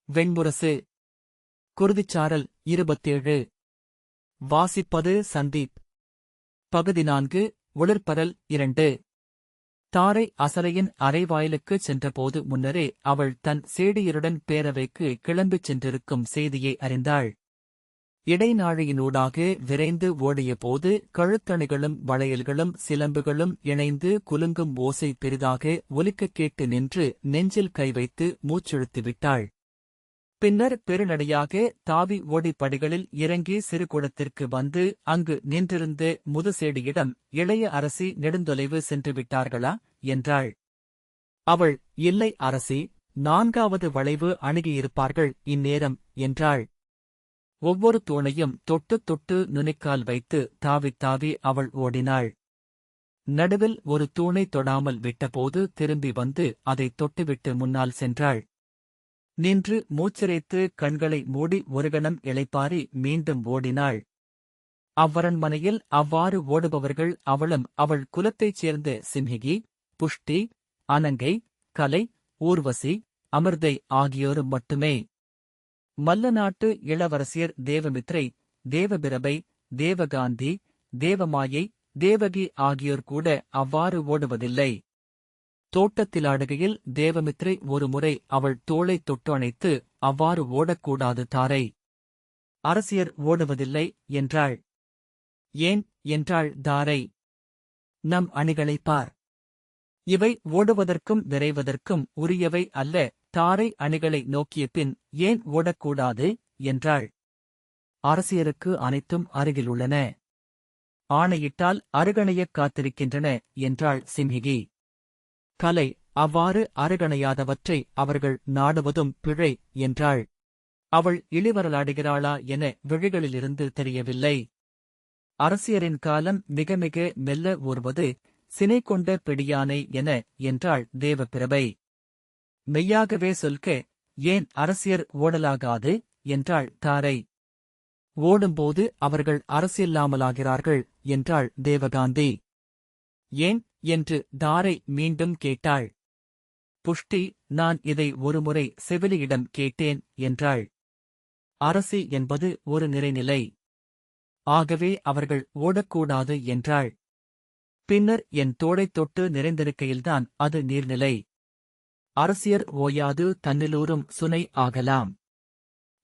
வெண்முரசு. குருதிச்சாரல் 27. வாசிப்பது சந்தீப். பகுதி 4. ஒளிர்பரல் 2. தாரை அசலையின் அறைவாயிலுக்குச் சென்றபோது முன்னரே அவள் தன் சேடியருடன் பேரவைக்கு கிளம்பிச் சென்றிருக்கும் செய்தியை அறிந்தாள். இடைநாழியினூடாக விரைந்து ஓடியபோது கழுத்தணிகளும் வளையல்களும் சிலம்புகளும் இணைந்து குலுங்கும் ஓசை பெரிதாக ஒலிக்கக் கேட்டு நின்று நெஞ்சில் கை வைத்து மூச்செழுத்துவிட்டாள். பின்னர் பெருநடையாக தாவி ஓடிப் படிகளில் இறங்கி சிறுகுடத்திற்கு வந்து அங்கு நின்றிருந்த முதுசேடியிடம், இளைய அரசி நெடுந்தொலைவு சென்றுவிட்டார்களா என்றாள். அவள், இல்லை அரசி, 4வது வளைவு அணுகியிருப்பார்கள் இந்நேரம் என்றாள். ஒவ்வொரு தூணையும் தொட்டுத் தொட்டு நுனிக்கால் வைத்து தாவித் தாவி அவள் ஓடினாள். நடுவில் ஒரு தூணை தொடாமல் விட்டபோது திரும்பி வந்து அதைத் தொட்டுவிட்டு முன்னால் சென்றாள். நின்று மூச்சிறைத்து கண்களை மூடி ஒரு கணம் இளைப்பாரி மீண்டும் ஓடினாள். அவ்வரண்மனையில் அவ்வாறு ஓடுபவர்கள் அவளும் அவள் குலத்தைச் சேர்ந்த சிம்ஹிகி, புஷ்டி, அனங்கை, கலை, ஊர்வசி, அமிர்தை ஆகியோரும் மட்டுமே. மல்லநாட்டு இளவரசியர் தேவமித்ரை, தேவபிரபை, தேவகாந்தி, தேவமாயை, தேவகி ஆகியோர் கூட அவ்வாறு ஓடுவதில்லை. தோட்டத்திலாடுகையில் தேவமித்ரை ஒருமுறை அவள் தோளைத் தொட்டு அணைத்து, அவ்வாறு ஓடக்கூடாது தாரை. அரசியர் ஓடுவதில்லை என்றாள். ஏன் என்றாள் தாரை. நம் அணிகளைப் பார். இவை ஓடுவதற்கும் விரைவதற்கும் உரியவை அல்ல. தாரை அணிகளை நோக்கிய பின் ஏன் ஓடக்கூடாது என்றாள். அரசியருக்கு அனைத்தும் அருகிலுள்ளன. ஆணையிட்டால் அருகணையக் காத்திருக்கின்றன என்றாள் சிம்ஹிகி. கலை, அவ்வாறு அருகணையாதவற்றை அவர்கள் நாடுவதும் பிழை என்றாள். அவள் இளிவரலாடுகிறாளா என விழிகளிலிருந்து தெரியவில்லை. அரசியரின் காலம் மிக மிக மெல்ல ஊர்வது சினை கொண்ட பிடியானை என என்றாள் தேவபிரபை. மெய்யாகவே சொல்க, ஏன் அரசியர் ஓடலாகாது என்றாள் தாரை. ஓடும்போது அவர்கள் அரசியல்லாமலாகிறார்கள் என்றாள் தேவகாந்தி. ஏன் என்று தாரை மீண்டும் கேட்டாள். புஷ்டி, நான் இதை ஒருமுறை செவிலியிடம் கேட்டேன் என்றாள். அரசி என்பது ஒரு நிறைநிலை. ஆகவே அவர்கள் ஓடக்கூடாது என்றாள். பின்னர் என் தோளைத் தொட்டு நிறைந்திருக்கையில்தான் அது நீர்நிலை. அரசியர் ஓயாது தன்னிலூரும் சுனை ஆகலாம்.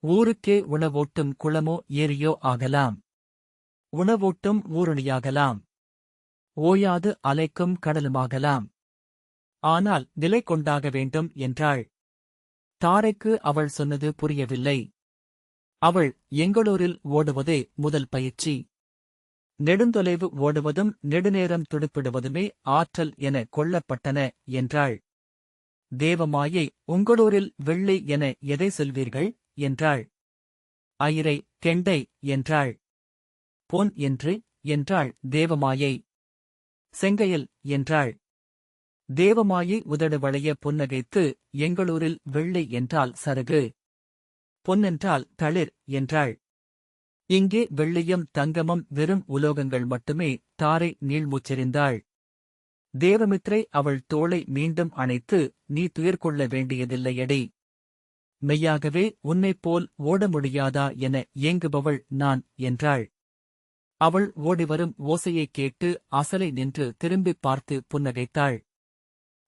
ஊருக்கே உணவூட்டும் குளமோ ஏரியோ ஆகலாம். உணவூட்டும் ஊருணியாகலாம். ஓயாது அலைக்கும் கடலுமாகலாம். ஆனால் நிலை கொண்டாக வேண்டும் என்றாள். தாரைக்கு அவள் சொன்னது புரியவில்லை. அவள், எங்களூரில் ஓடுவதே முதல் பயிற்சி. நெடுந்தொலைவு ஓடுவதும் நெடுநேரம் துடுப்பிடுவதுமே ஆற்றல் என கொள்ளப்பட்டன என்றாள். தேவமாயை, உங்களூரில் வெள்ளி என எதை சொல்வீர்கள் என்றாள். ஐரை, கெண்டை என்றாள். பொன் என்றாள் தேவமாயை. செங்கையல் என்றாள். தேவமாயை உதடு வளைய புன்னகைத்து, எங்களூரில் வெள்ளி என்றால் சருகு, பொன்னென்றால் தளிர் என்றாள். இங்கே வெள்ளியும் தங்கமும் வெறும் உலோகங்கள் மட்டுமே. தாரை நீள்மூச்செறிந்தாள். தேவமித்ரை அவள் தோளை மீண்டும் அணைத்து, நீ துயர்கொள்ள வேண்டியதில்லையடி. மெய்யாகவே உன்னைப்போல் ஓட முடியாதா என ஏங்குபவள் நான் என்றாள். அவள் ஓடிவரும் ஓசையைக் கேட்டு அசலை நின்று திரும்பிப் பார்த்து புன்னகைத்தாள்.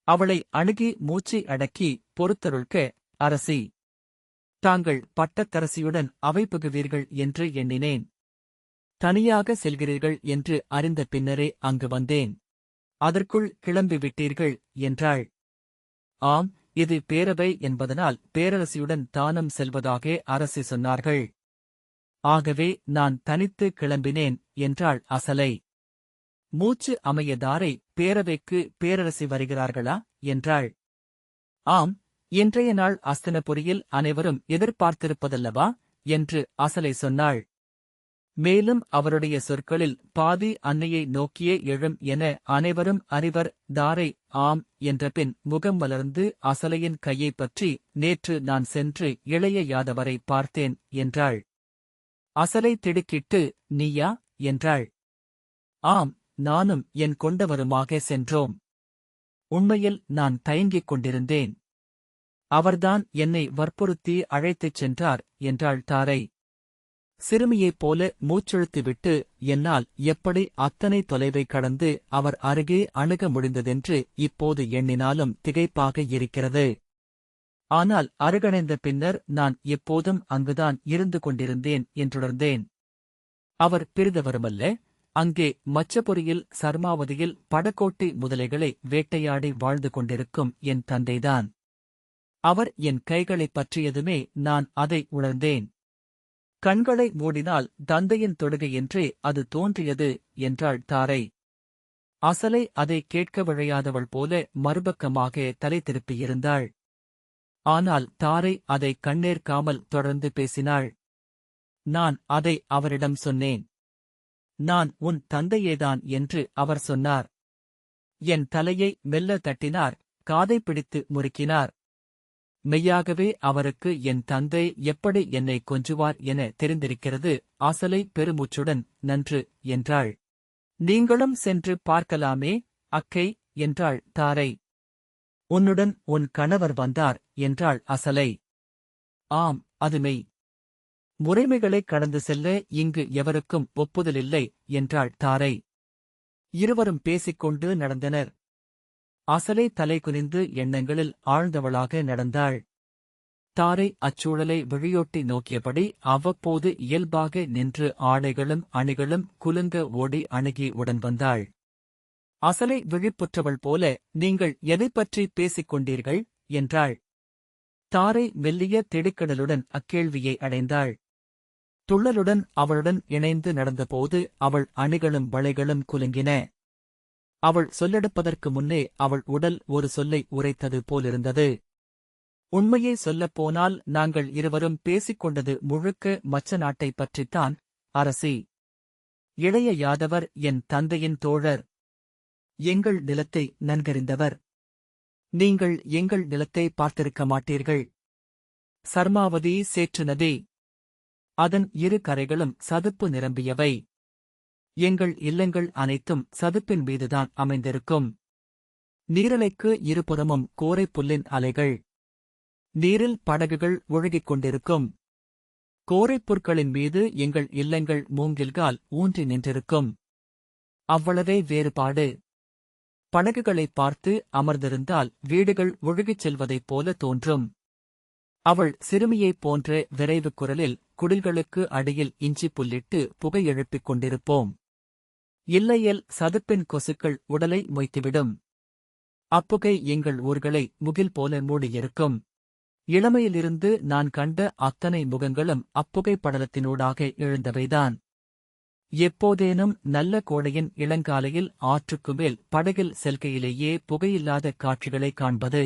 அவளை அணுகி மூச்சை அடக்கி, பொறுத்தருள்க அரசி. தாங்கள் பட்டத்தரசியுடன் அவை புகுவீர்கள் என்று எண்ணினேன். தனியாக செல்கிறீர்கள் என்று அறிந்த பின்னரே அங்கு வந்தேன். அதற்குள் கிளம்பிவிட்டீர்கள் என்றாள். ஆம், இது பேரவை என்பதனால் பேரரசியுடன் தானும் செல்வதாக அரசி சொன்னார்கள். ஆகவே நான் தனித்து கிளம்பினேன் என்றாள் அசலை. மூச்சு அமைய தாரை, பேரவைக்கு பேரரசி வருகிறார்களா என்றாள். ஆம், இன்றைய நாள் அஸ்தினபுரியில் அனைவரும் எதிர்பார்த்திருப்பதல்லவா என்று அசலை சொன்னாள். மேலும் அவருடைய சொற்களில் பாதி அன்னையை நோக்கியே எழும் என அனைவரும் அறிவர். தாரை ஆம் என்றபின் முகம் மலர்ந்து அசலையின் கையைப் பற்றி, நேற்று நான் சென்று இளைய யாதவரை பார்த்தேன் என்றாள். அசலை திடுக்கிட்டு, நீயா என்றாள். ஆம், நானும் என் கொண்டவருமாக சென்றோம். உண்மையில் நான் தயங்கிக் கொண்டிருந்தேன். அவர்தான் என்னை வற்புறுத்தி அழைத்துச் சென்றார் என்றாள் தாரை. சிறுமியைப் போல மூச்செழுத்துவிட்டு என்னால் எப்படி அத்தனை தொலைவை கடந்து அவர் அருகே அணுக முடிந்ததென்று இப்போது எண்ணினாலும் திகைப்பாக இருக்கிறது. ஆனால் அருகணைந்த பின்னர் நான் எப்போதும் அங்குதான் இருந்து கொண்டிருந்தேன் என்றுணர்ந்தேன். அவர் பிறிதவருமல்ல, அங்கே மச்சபுரியில் சர்மாவதியில் படக்கோட்டை முதலைகளை வேட்டையாடி வாழ்ந்து கொண்டிருக்கும் என் தந்தைதான். அவர் என் கைகளைப் பற்றியதுமே நான் அதை உணர்ந்தேன். கண்களை மூடினால் தந்தையின் தொடுகை என்றே அது தோன்றியது என்றாள் தாரை. அசலை அதை கேட்க விழையாதவள் போல மறுபக்கமாக தலை திருப்பியிருந்தாள். ஆனால் தாரை அதை கண்ணேற்காமல் தொடர்ந்து பேசினாள். நான் அதை அவரிடம் சொன்னேன். நான் உன் தந்தையேதான் என்று அவர் சொன்னார். என் தலையை மெல்ல தட்டினார், காதை பிடித்து முறுக்கினார். மெய்யாகவே அவருக்கு என் தந்தை எப்படி என்னை கொஞ்சுவார் என தெரிந்திருக்கிறது. ஆசலை பெருமூச்சுடன் நன்று என்றாள். நீங்களும் சென்று பார்க்கலாமே அக்கை என்றாள் தாரை. உன்னுடன் உன் கணவர் வந்தார் என்றாள் அசலை. ஆம், அது மெய். முறைமைகளை கடந்து செல்ல இங்கு எவருக்கும் ஒப்புதலில்லை என்றாள் தாரை. இருவரும் பேசிக்கொண்டு நடந்தனர். அசலை தலை குனிந்து எண்ணங்களில் ஆழ்ந்தவளாக நடந்தாள். தாரை அச்சூழலை விழியோட்டி நோக்கியபடி அவ்வப்போது இயல்பாக நின்று ஆடைகளும் அணிகளும் குலுங்க ஓடி அணுகி உடன் வந்தாள். அசலை விழிப்புற்றவள் போல, நீங்கள் எதைப்பற்றி பேசிக் கொண்டீர்கள் என்றாள். தாரை மெல்லிய திடுக்கிடலுடன் அக்கேள்வியை அடைந்தாள். துள்ளலுடன் அவளுடன் இணைந்து நடந்தபோது அவள் அணிகளும் வளைகளும் குலுங்கின. அவள் சொல்லெடுப்பதற்கு முன்னே அவள் உடல் ஒரு சொல்லை உரைத்தது போலிருந்தது. உண்மையை சொல்லப்போனால் நாங்கள் இருவரும் பேசிக் கொண்டது முழுக்க மச்ச நாட்டைப் பற்றித்தான். அரசி, இளைய யாதவர் என் தந்தையின் தோழர். எங்கள் நிலத்தை நன்கறிந்தவர். நீங்கள் எங்கள் நிலத்தை பார்த்திருக்க மாட்டீர்கள். சர்மாவதி சேற்று நதி. அதன் இரு கரைகளும் சதுப்பு நிரம்பியவை. எங்கள் இல்லங்கள் அனைத்தும் சதுப்பின் மீதுதான் அமைந்திருக்கும். நீரலைக்கு இருபுறமும் கோரைப் புல்லின் அலைகள். நீரில் படகுகள் ஒழுகிக் கொண்டிருக்கும். கோரைப் புற்களின் மீது எங்கள் இல்லங்கள் மூங்கில்கால் ஊன்றி நின்றிருக்கும். அவ்வளவே வேறுபாடு. படகுகளைப் பார்த்து அமர்ந்திருந்தால் வீடுகள் ஒழுகிச் செல்வதைப் போல தோன்றும். அவள் சிறுமியைப் போன்ற விரைவு குரலில் குடில்களுக்கு அடியில் இஞ்சி புல்லிட்டு புகை எழுப்பிக் கொண்டிருப்போம். இல்லையேல் சதுப்பின் கொசுக்கள் உடலை மொய்த்துவிடும். அப்புகை எங்கள் ஊர்களை முகில் போல மூடியிருக்கும். இளமையிலிருந்து நான் கண்ட அத்தனை முகங்களும் அப்புகை படலத்தினூடாக எழுந்தவைதான். எப்போதேனும் நல்ல கோடையின் இளங்காலையில் ஆற்றுக்கு மேல் படகில் செல்கையிலேயே புகையில்லாத காட்சிகளை காண்பது.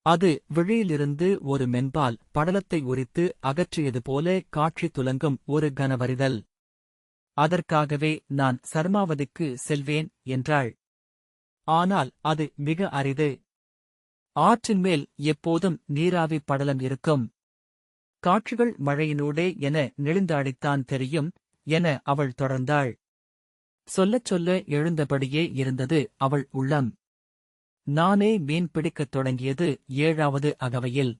அது விழியிலிருந்து ஒரு மென்பால் படலத்தை உரித்து அகற்றியது போல காட்சி துலங்கும் ஒரு கனவறிதல். அதற்காகவே நான் சர்மாவதிக்கு செல்வேன் என்றாள். ஆனால் அது மிக அரிது. ஆற்றின் மேல் எப்போதும் நீராவி படலம் இருக்கும். காட்சிகள் மழையினூடே என நெளிந்தாடித்தான் தெரியும் என அவள் தொடர்ந்தாள். சொல்லச் சொல்ல எழுந்தபடியே இருந்தது அவள் உள்ளம். நானே மீன் பிடிக்கத் தொடங்கியது 7வது அகவையில்.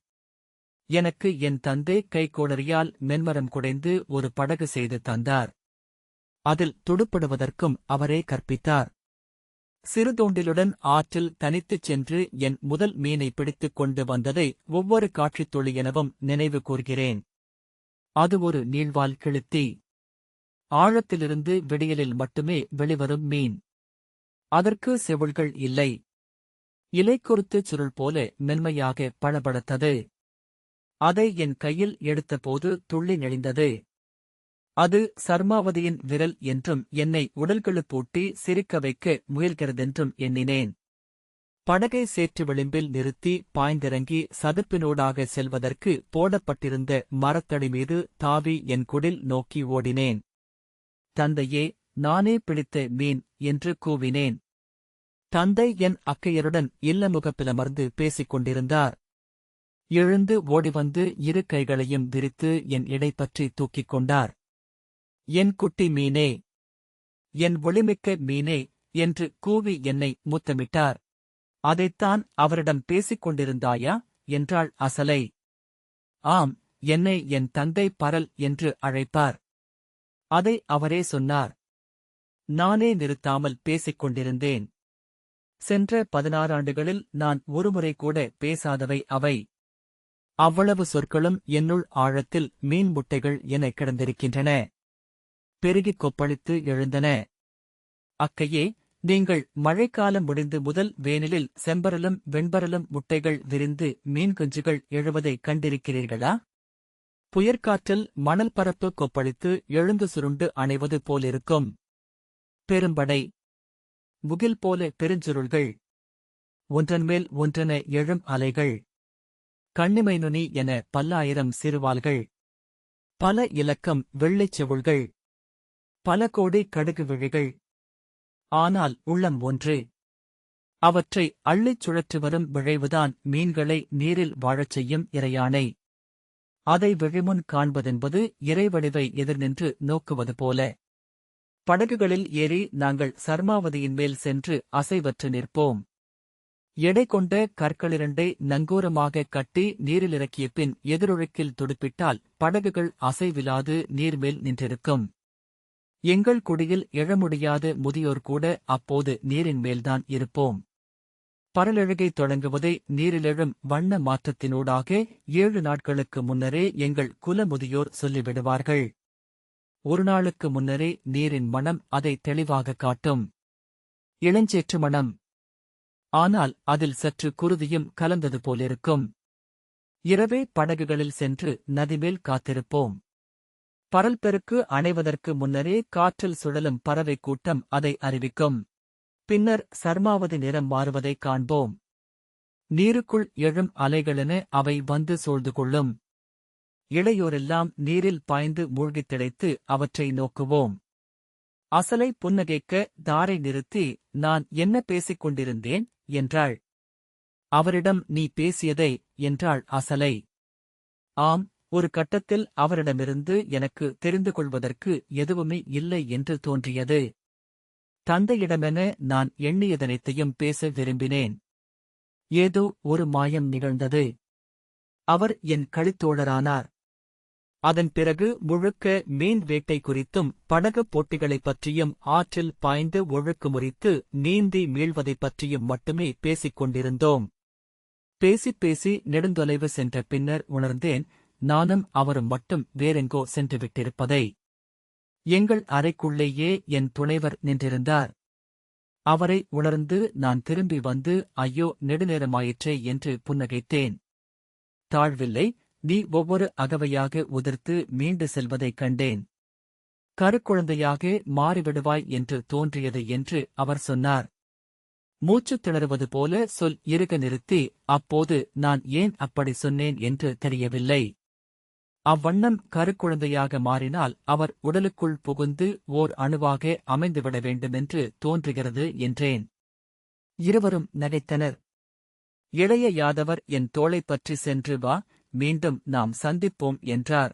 எனக்கு என் தந்தை கைக்கோளரியால் மென்மரம் குடைந்து ஒரு படகு செய்து தந்தார். அதில் துடுப்பிடுவதற்கும் அவரே கற்பித்தார். சிறுதோண்டிலுடன் ஆற்றில் தனித்துச் சென்று என் முதல் மீனை பிடித்துக் கொண்டு வந்ததை ஒவ்வொரு காட்சித் துளி எனவும் நினைவு கூர்கிறேன். அது ஒரு நீள்வால் கிழுத்தி. ஆழத்திலிருந்து விடியலில் மட்டுமே வெளிவரும் மீன். அதற்கு செவுள்கள் இல்லை. இலைக்குருத்துச் சுருள் போல மென்மையாக பளபளத்தது. அதை என் கையில் எடுத்தபோது துள்ளி நெளிந்தது. அது சர்மாவதியின் விரல் என்றும் என்னை உடல்களுப்பூட்டி சிரிக்க வைக்க முயல்கிறதென்றும் எண்ணினேன். படகை சேற்று விளிம்பில் நிறுத்தி பாய்ந்திறங்கி சதுப்பினூடாக செல்வதற்கு போடப்பட்டிருந்த மரத்தடி மீது தாவி என் குடில் நோக்கி ஓடினேன். தந்தையே, நானே பிடித்த மீன் என்று கூவினேன். தந்தை என் அக்கையருடன் இல்லமுகப்பிலமர்ந்து பேசிக் கொண்டிருந்தார். எழுந்து ஓடிவந்து இரு கைகளையும் விரித்து என் இடைப்பற்றி தூக்கிக் கொண்டார். என் குட்டி மீனே, என் ஒளிமிக்க மீனே என்று கூவி என்னை முத்தமிட்டார். அதைத்தான் அவரிடம் பேசிக் கொண்டிருந்தாயா என்றாள் அசலை. ஆம், என்னை என் தந்தை பரல் என்று அழைப்பார். அதை அவரே சொன்னார். நானே நிறுத்தாமல் பேசிக் கொண்டிருந்தேன். சென்ற 16 ஆண்டுகளில் நான் ஒருமுறை கூட பேசாதவை அவை. அவ்வளவு சொற்களும் என்னுள் ஆழத்தில் மீன் முட்டைகள் என கிடந்திருக்கின்றன. பெருகிக் கொப்பளித்து எழுந்தன. அக்கையே, நீங்கள் மழைக்காலம் முடிந்து முதல் வேனிலில் செம்பரலும் வெண்பரலும் முட்டைகள் விரிந்து மீன் குஞ்சுகள் எழுவதைக் கண்டிருக்கிறீர்களா? புயற்காற்றில் மணல் பரப்பு கொப்பளித்து எழுந்து சுருண்டு அணைவது போலிருக்கும். பெரும்படை முகில் போல பெருஞ்சுருள்கள், ஒன்றன்மேல் ஒன்றென எழும் அலைகள், கண்ணிமை நுனி என பல்லாயிரம் சிறுவால்கள், பல இலக்கம் வெள்ளைச் செவுள்கள், பல கோடி கடுகு விழிகள். ஆனால் உள்ளம் ஒன்று. அவற்றை அள்ளிச் சுழற்றி வரும் விழைவுதான் மீன்களை நீரில் வாழச் செய்யும் இறையானை. அதை விழிமுன் காண்பதென்பது இறைவடிவை எதிர்நின்று நோக்குவது போல. படகுகளில் ஏறி நாங்கள் சர்மாவதியின் மேல் சென்று அசைவற்று நிற்போம். எடை கொண்ட கற்களிரண்டை நங்கூரமாக கட்டி நீரிலிறக்கிய பின் எதிரொழுக்கில் துடுப்பிட்டால் படகுகள் அசைவிலாது நீர்மேல் நின்றிருக்கும். எங்கள் குடியில் எழமுடியாத முதியோர் கூட அப்போது நீரின் மேல்தான் இருப்போம். பரலெழுகை தொடங்குவதை நீரிலெழும் வண்ண மாற்றத்தினூடாக 7 நாட்களுக்கு முன்னரே எங்கள் குல முதியோர் சொல்லிவிடுவார்கள். ஒரு நாளுக்கு முன்னரே நீரின் மணம் அதை தெளிவாக காட்டும். இளஞ்சேற்று மணம். ஆனால் அதில் சற்று குருதியும் கலந்தது போலிருக்கும். இரவே படகுகளில் சென்று நதிமேல் காத்திருப்போம். பரல் பெருக்கு அணைவதற்கு முன்னரே காற்றில் சுழலும் பறவை கூட்டம் அதை அறிவிக்கும். பின்னர் சர்மாவதி நிறம் மாறுவதைக் காண்போம். நீருக்குள் எழும் அலைகளென அவை வந்து சூழ்ந்து கொள்ளும். இளையோரெல்லாம் நீரில் பாய்ந்து மூழ்கித் திளைத்து அவற்றை நோக்குவோம். அசலை புன்னகைக்க தாரை நிறுத்தி, நான் என்ன பேசிக் கொண்டிருந்தேன் என்றாள். அவரிடம் நீ பேசியதை என்றாள் அசலை. ஆம், ஒரு கட்டத்தில் அவரிடமிருந்து எனக்கு தெரிந்து கொள்வதற்கு எதுவுமே இல்லை என்று தோன்றியது. தந்தையிடமென நான் எண்ணியதனைத்தையும் பேச விரும்பினேன். ஏதோ ஒரு மாயம் நிகழ்ந்தது. அவர் என் களித்தோழரானார். அதன் பிறகு முழுக்க மீன் வேட்டை குறித்தும் படகுப் போட்டிகளைப் பற்றியும் ஆற்றில் பாய்ந்து ஒழுக்கு முறித்து நீந்தி மீள்வதைப் பற்றியும் மட்டுமே பேசிக் கொண்டிருந்தோம். பேசிப் பேசி நெடுந்தொலைவு சென்ற பின்னர் உணர்ந்தேன், நானும் அவரும் மட்டும் வேறெங்கோ சென்றுவிட்டிருப்பதை. எங்கள் அறைக்குள்ளேயே என் துணைவர் நின்றிருந்தார். அவரை உணர்ந்து நான் திரும்பி வந்து, ஐயோ, நெடுநேரமாயிற்றே என்று புன்னகைத்தேன். தாழ்வில்லை, நீ ஒவ்வொரு அகவையாக உதிர்த்து மீண்டு செல்வதைக் கண்டேன். கருக்குழந்தையாக மாறிவிடுவாய் என்று தோன்றியது என்று அவர் சொன்னார். மூச்சுத் திணறுவது போல சொல் இறுக நிறுத்தி, அப்போது நான் ஏன் அப்படி சொன்னேன் என்று தெரியவில்லை. அவ்வண்ணம் கருக்குழந்தையாக மாறினால் அவர் உடலுக்குள் புகுந்து ஓர் அணுவாக அமைந்துவிட வேண்டுமென்று தோன்றுகிறது என்றேன். இருவரும் நகைத்தனர். இளைய யாதவர் என் தோளைப் பற்றி சென்று வா, மீண்டும் நாம் சந்திப்போம் என்றார்.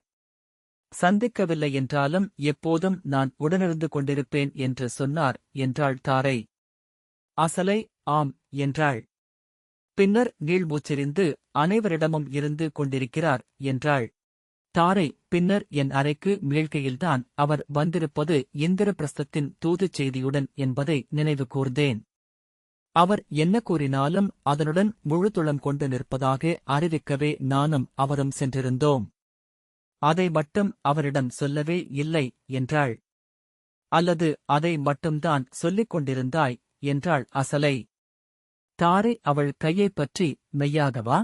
சந்திக்கவில்லை என்றாலும் எப்போதும் நான் உடனிருந்து கொண்டிருப்பேன் என்று சொன்னார் என்றாள் தாரை. அசலை ஆம் என்றாள். பின்னர் நீள்மூச்செறிந்து அனைவரிடமும் இருந்து கொண்டிருக்கிறார் என்றாள். தாரை பின்னர் என் அறைக்கு மீள்கையில்தான் அவர் வந்திருப்பது இந்திரபிரஸ்தத்தின் தூதுச் செய்தியுடன் என்பதை நினைவு கூர்ந்தேன். அவர் என்ன கூறினாலும் அதனுடன் முழுதுளம் கொண்டு நிற்பதாக அறிவிக்கவே நானும் அவரும் சென்றிருந்தோம். அதை மட்டும் அவரிடம் சொல்லவே இல்லை என்றாள். அல்லது அதை மட்டும்தான் சொல்லிக் கொண்டிருந்தாய் என்றாள் அசலை. தாரை அவள் கையைப் பற்றி, மெய்யாகவா?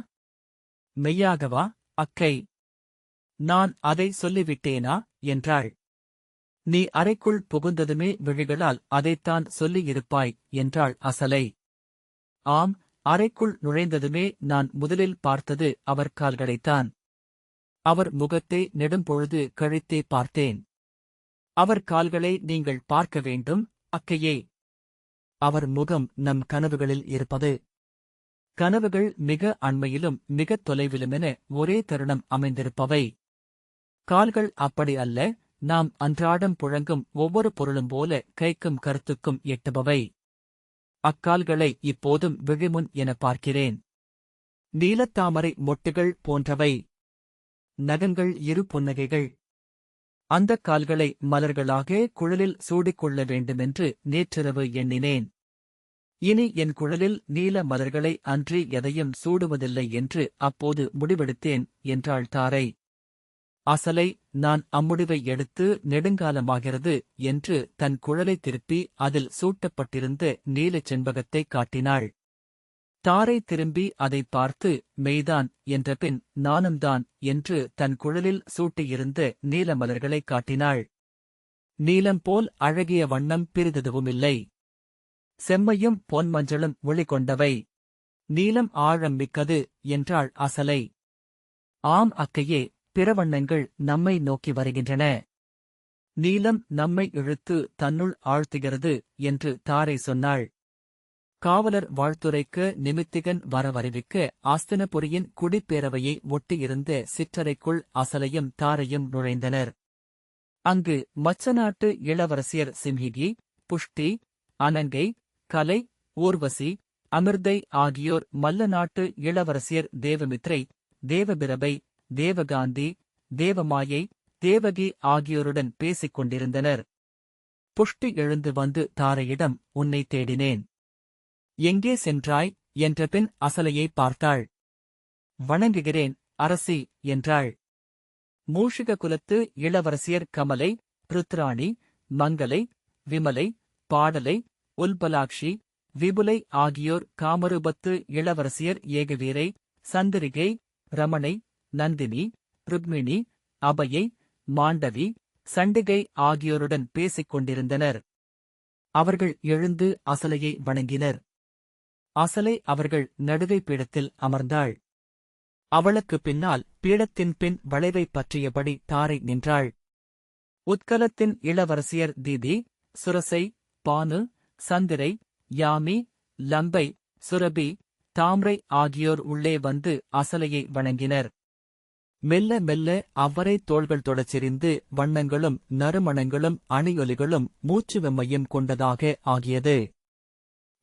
மெய்யாகவா, அக்கை? நான் அதை சொல்லிவிட்டேனா என்றாள். நீ அறைக்குள் புகுந்ததுமே விழிகளால் அதைத்தான் சொல்லியிருப்பாய் என்றாள் அசலை. ஆம், அறைக்குள் நுழைந்ததுமே நான் முதலில் பார்த்தது அவர் கால்களைத்தான். அவர் முகத்தை நெடும்பொழுது கழித்தே பார்த்தேன். அவர் கால்களை நீங்கள் பார்க்க வேண்டும், அக்கையே. அவர் முகம் நம் கனவுகளில் இருப்பது. கனவுகள் மிக அண்மையிலும் மிகத் தொலைவிலுமென ஒரே தருணம் அமைந்திருப்பவை. கால்கள் அப்படி அல்ல, நாம் அன்றாடம் புழங்கும் ஒவ்வொரு பொருளும் போல கைக்கும் கருத்துக்கும் எட்டுபவை. அக்கால்களை இப்போதும் விழிமுன் என பார்க்கிறேன். நீலத்தாமரை மொட்டுகள் போன்றவை. நகங்கள் இரு புன்னகைகள். அந்தக் கால்களை மலர்களாக குழலில் சூடிக்கொள்ள வேண்டுமென்று நேற்றிரவு எண்ணினேன். இனி என் குழலில் நீல மலர்களை அன்றி எதையும் சூடுவதில்லை என்று அப்போது முடிவெடுத்தேன் என்றாள் தாரை. அசலை, நான் அம்முடிவை எடுத்து நெடுங்காலமாகிறது என்று தன் குழலை திருப்பி அதில் சூட்டப்பட்டிருந்த நீலச் செண்பகத்தைக் காட்டினாள். தாரை திரும்பி அதைப் பார்த்து மெய்தான் என்றபின் நானும்தான் என்று தன் குழலில் சூட்டியிருந்த நீல மலர்களைக் காட்டினாள். நீலம் போல் அழகிய வண்ணம் பிறிதெதுவுமில்லை. செம்மையும் பொன்மஞ்சளும் ஒளிகொண்டவை. நீலம் ஆழம் மிக்கது என்றாள் அசலை. ஆம் அக்கையே, பிற வண்ணங்கள் நம்மை நோக்கி வருகின்றன. நீலம் நம்மை இழுத்து தன்னுள் ஆழ்த்துகிறது என்று தாரை சொன்னாள். காவலர் வாழ்த்துரைக்க நிமித்திகன் வரவறிவிக்க ஆஸ்தினபுரியின் குடிப்பேரவையை ஒட்டியிருந்த சிற்றறைக்குள் அசலையும் தாரையும் நுழைந்தனர். அங்கு மச்ச நாட்டு இளவரசியர் சிம்ஹிகி, புஷ்டி, அனங்கை, கலை, ஊர்வசி, அமிர்தை ஆகியோர் மல்ல நாட்டு இளவரசியர் தேவமித்ரை, தேவபிரபை, தேவகாந்தி, தேவமாயை, தேவகி ஆகியோருடன் பேசிக் கொண்டிருந்தனர். புஷ்டி எழுந்து வந்து தாரையிடம், உன்னை தேடினேன். எங்கே சென்றாய் என்றபின் அசலையை பார்த்தாள். வணங்குகிறேன் அரசி என்றாள். மூஷிக குலத்து இளவரசியர் கமலை, ருத்ராணி, மங்கலை, விமலை, பாடலை, உல்பலாக்ஷி, விபுலை ஆகியோர் காமரூபத்து இளவரசியர் ஏகவீரை, சந்திரிகை, ரமணை, நந்தினி, ருக்மிணி, அபயை, மாண்டவி, சண்டிகை ஆகியோருடன் பேசிக் கொண்டிருந்தனர். அவர்கள் எழுந்து அசலையை வணங்கினர். அசலை அவர்கள் நடுவே பீடத்தில் அமர்ந்தாள். அவளுக்கு பின்னால் பீடத்தின் பின் வளைவைப் பற்றியபடி தாரை நின்றாள். உத்கலத்தின் இளவரசியர் தீதி, சுரசை, பானு, சந்திரை, யாமி, லம்பை, சுரபி, தாம்ரை ஆகியோர் உள்ளே வந்து அசலையை வணங்கினர். மெல்ல மெல்ல அவ்வரை தோள்கள் தொடச்சிரிந்து வண்ணங்களும் நறுமணங்களும் அணியொலிகளும் மூச்சு வெம்மையும் கொண்டதாக ஆகியது.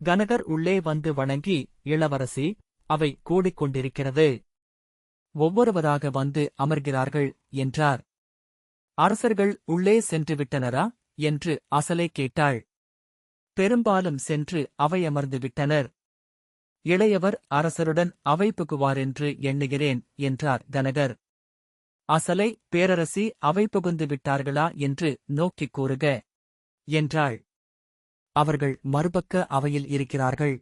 கனகர் உள்ளே வந்து வணங்கி, இளவரசி, அவை கூடிக்கொண்டிருக்கிறது. ஒவ்வொருவராக வந்து அமர்கிறார்கள் என்றார். அரசர்கள் உள்ளே சென்று விட்டனரா என்று அசலை கேட்டாள். பெரும்பாலும் சென்று அவையமர்ந்து விட்டனர். இளையவர் அரசருடன் அவை புகுவாரென்று எண்ணுகிறேன் என்றார் கனகர். அசலை, பேரரசி அவை புகுந்து விட்டார்களா என்று நோக்கிக் கூறுக என்றாள். அவர்கள் மறுபக்க அவையில் இருக்கிறார்கள்.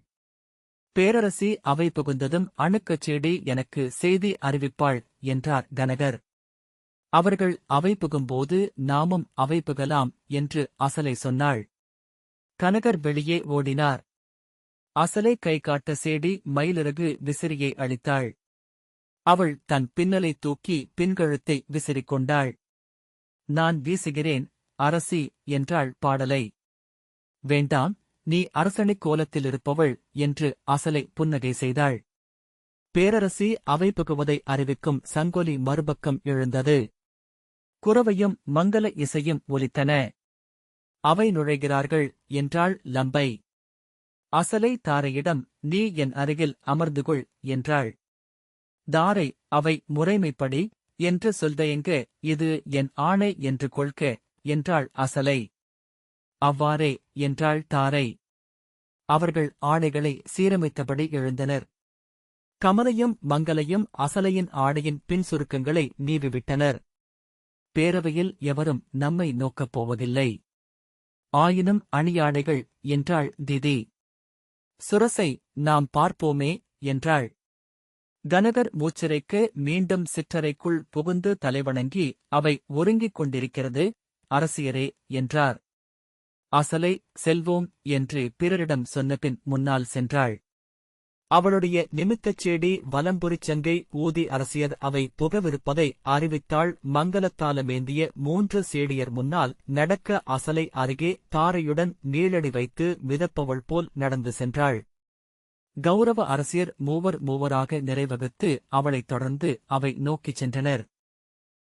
பேரரசி அவை புகுந்ததும் அணுக்கச்செடி எனக்கு செய்தி அறிவிப்பாள் என்றார் கனகர். அவர்கள் அவை புகும்போது நாமும் அவை புகலாம் என்று அசலை சொன்னாள். கனகர் வெளியே ஓடினார். அசலை கை காட்ட சேடி மயிலிறகு விசிறியை அளித்தாள். அவள் தன் பின்னலை தூக்கி பின்கழுத்தை விசிறிக்கொண்டாள். நான் வீசுகிறேன் அரசி என்றாள் பாடலை. வேண்டாம், நீ அரசணிக் கோலத்திலிருப்பவள் என்று அசலை புன்னகை செய்தாள். பேரரசி அவை புகுவதை அறிவிக்கும் சங்கொலி மறுபக்கம் எழுந்தது. குரவையும் மங்கல இசையும் ஒலித்தன. அவை நுழைகிறார்கள் என்றாள் லம்பை. அசலை தாரையிடம், நீ என் அருகில் அமர்ந்துகொள் என்றாள். தாரை, அவை முறைமைப்படி என்று சொல்தயங்க, இது என் ஆணை என்று கொள்க என்றாள் அசலை. அவ்வாறே என்றாள் தாரை. அவர்கள் ஆடைகளை சீரமைத்தபடி எழுந்தனர். கமலையும் மங்கலையும் அசலையின் ஆடையின் பின் சுருக்கங்களை நீவிவிட்டனர். பேரவையில் எவரும் நம்மை நோக்கப் போவதில்லை. ஆயினும் அணியாடைகள் என்றாள் திதி. சுரசை, நாம் பார்ப்போமே என்றாள். கனகர் மூச்சிறைக்க மீண்டும் சிற்றறைக்குள் புகுந்து தலைவணங்கி, அவை ஒருங்கிக் கொண்டிருக்கிறது அரசியரே என்றார். அசலை, செல்வோம் என்று பிறரிடம் சொன்னபின் முன்னால் சென்றாள். அவளுடைய நிமித்தச்சேடி வலம்புரிச்சங்கை ஊதி அரசியர் அவை புகவிருப்பதை அறிவித்தாள். மங்கலத்தாலமேந்திய 3 சேடியர் முன்னால் நடக்க அசலை அருகே தாரையுடன் நீளடி வைத்து மிதப்பவள் போல் நடந்து சென்றாள். கௌரவ அரசியர் மூவராக நிறைவகுத்து அவளைத் தொடர்ந்து அவை நோக்கிச் சென்றனர்.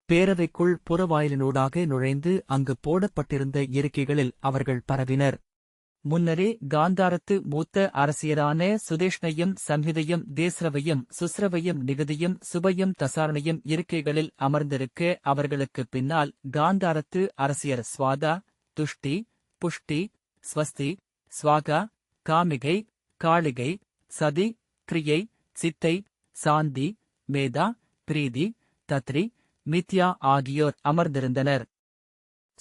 பேரவைக்குள் புறவாயிலினூடாக நுழைந்து அங்கு போடப்பட்டிருந்த இருக்கைகளில் அவர்கள் பரவினர். முன்னரே காந்தாரத்து மூத்த அரசியரான சுதேஷ்ணையும் சம்ஹிதையும் தேஸ்ரவையும் சுஸ்ரவையும் நிகதியும் சுபையும் தசாரணையும் இருக்கைகளில் அமர்ந்திருக்க அவர்களுக்குப் பின்னால் காந்தாரத்து அரசியர் ஸ்வாதா, துஷ்டி, புஷ்டி, ஸ்வஸ்தி, ஸ்வாகா, காமிகை, காளிகை, சதி, கிரியை, சித்தை, சாந்தி, மேதா, பிரீதி, தத்ரி, மித்யா ஆகியோர் அமர்ந்திருந்தனர்.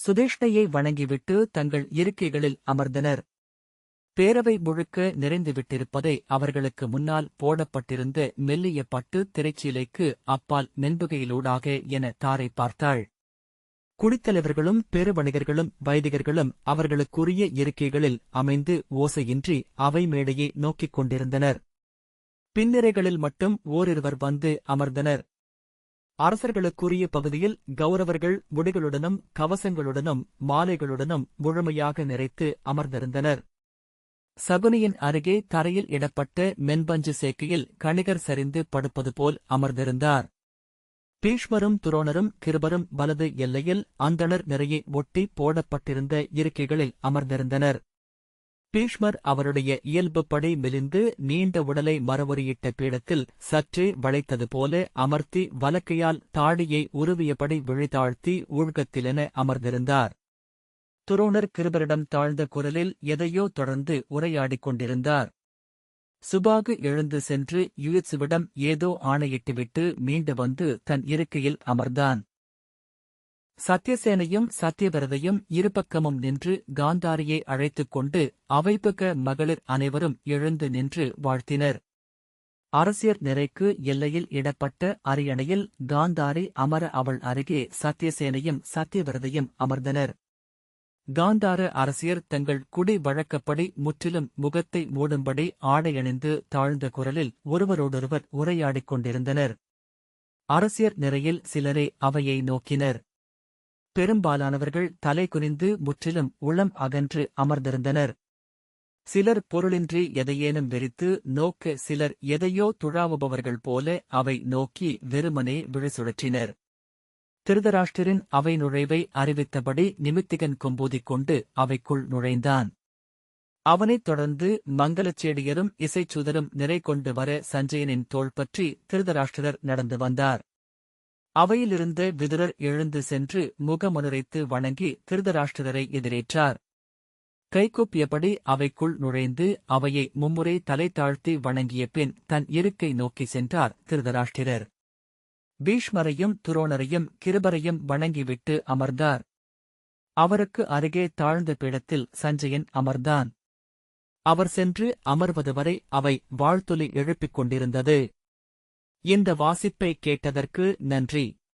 சுதேஷ்ணையை வணங்கிவிட்டு தங்கள் இருக்கைகளில் அமர்ந்தனர். பேரவை முழுக்க நிறைந்துவிட்டிருப்பதை அவர்களுக்கு முன்னால் போடப்பட்டிருந்த மெல்லிய பட்டு திரைச்சீலைக்கு அப்பால் மென்புகையிலூடாக என தாரை பார்த்தாள். குடித்தலைவர்களும் பெருவணிகர்களும் வைதிகர்களும் அவர்களுக்குரிய இருக்கைகளில் அமைந்து ஓசையின்றி அவை மேடையை நோக்கிக் கொண்டிருந்தனர். பின்னிறைகளில் மட்டும் ஓரிருவர் வந்து அமர்ந்தனர். அரசர்களுக்குரிய பகுதியில் கௌரவர்கள் முடிகளுடனும் கவசங்களுடனும் மாலைகளுடனும் முழுமையாக நிறைத்து அமர்ந்திருந்தனர். சகுனியின் அருகே தரையில் இடப்பட்ட மென்பஞ்சு சேக்கையில் கணிகர் சரிந்து படுப்பது போல் அமர்ந்திருந்தார். பீஷ்மரும் துரோணரும் கிருபரும் வலது எல்லையில் அந்தணர் நிறைய ஒட்டி போடப்பட்டிருந்த இருக்கைகளில் அமர்ந்திருந்தனர். பீஷ்மர் அவருடைய இயல்புப்படி மெலிந்து நீண்ட உடலை மரவொரியிட்ட பீடத்தில் சற்றே வளைத்தது போல அமர்த்தி வலக்கையால் தாடியை உருவியபடி விழித்தாழ்த்தி ஊழ்கத்திலென அமர்ந்திருந்தார். துரோணர் கிருபரிடம் தாழ்ந்த குரலில் எதையோ தொடர்ந்து உரையாடிக் கொண்டிருந்தார். சுபாகு எழுந்து சென்று யுயுத்சுவிடம் ஏதோ ஆணையிட்டுவிட்டு மீண்டு வந்து தன் இருக்கையில் அமர்ந்தான். சத்யசேனையும் சத்யவிரதையும் இருபக்கமும் நின்று காந்தாரியை அழைத்துக் கொண்டு அவைபக மகளிர் அனைவரும் எழுந்து நின்று வாழ்த்தினர். அரசியர் நிறைக்கு எல்லையில் இடப்பட்ட அரியணையில் காந்தாரி அமர அவள் அருகே சத்யசேனையும் சத்யவிரதையும் அமர்ந்தனர். காந்தார அரசியர் தங்கள் குடி வழக்கப்படி முற்றிலும் முகத்தை மூடும்படி ஆடையணிந்து தாழ்ந்த குரலில் ஒருவரோடொருவர் உரையாடிக் கொண்டிருந்தனர். அரசியர் நிறையில் சிலரே அவையை நோக்கினர். பெரும்பாலானவர்கள் தலை குனிந்து முற்றிலும் உளம் அகன்று அமர்ந்திருந்தனர். சிலர் பொருளின்றி எதையேனும் வெறித்து நோக்க, சிலர் எதையோ துழாவுபவர்கள் போல அவை நோக்கி வெறுமனே விழிசுழற்றினர். திருதராஷ்டிரின் அவை நுழைவை அறிவித்தபடி நிமித்திகன் கொம்பூதிக் கொண்டு அவைக்குள் நுழைந்தான். அவனைத் தொடர்ந்து மங்களச்சேடியரும் இசைச்சுதரும் நிறை கொண்டு வர சஞ்சயனின் தோள் பற்றி திருதராஷ்டிரர் நடந்து வந்தார். அவையிலிருந்த விதுரர் எழுந்து சென்று முகமுனரைத்து வணங்கி திருதராஷ்டிரரை எதிரேற்றார். கைகூப்பியபடி அவைக்குள் நுழைந்து அவையை மும்முறை தலை தாழ்த்தி வணங்கிய பின் தன் இருக்கை நோக்கி சென்றார் திருதராஷ்டிரர். பீஷ்மரையும் துரோணரையும் கிருபரையும் வணங்கிவிட்டு அமர்ந்தார். அவருக்கு அருகே தாழ்ந்த பீடத்தில் சஞ்சயன் அமர்ந்தான். அவர் சென்று அமர்வது வரை அவை வாழ்த்தொலி எழுப்பிக் கொண்டிருந்தது. இந்த வாசிப்பை கேட்டதற்கு நன்றி.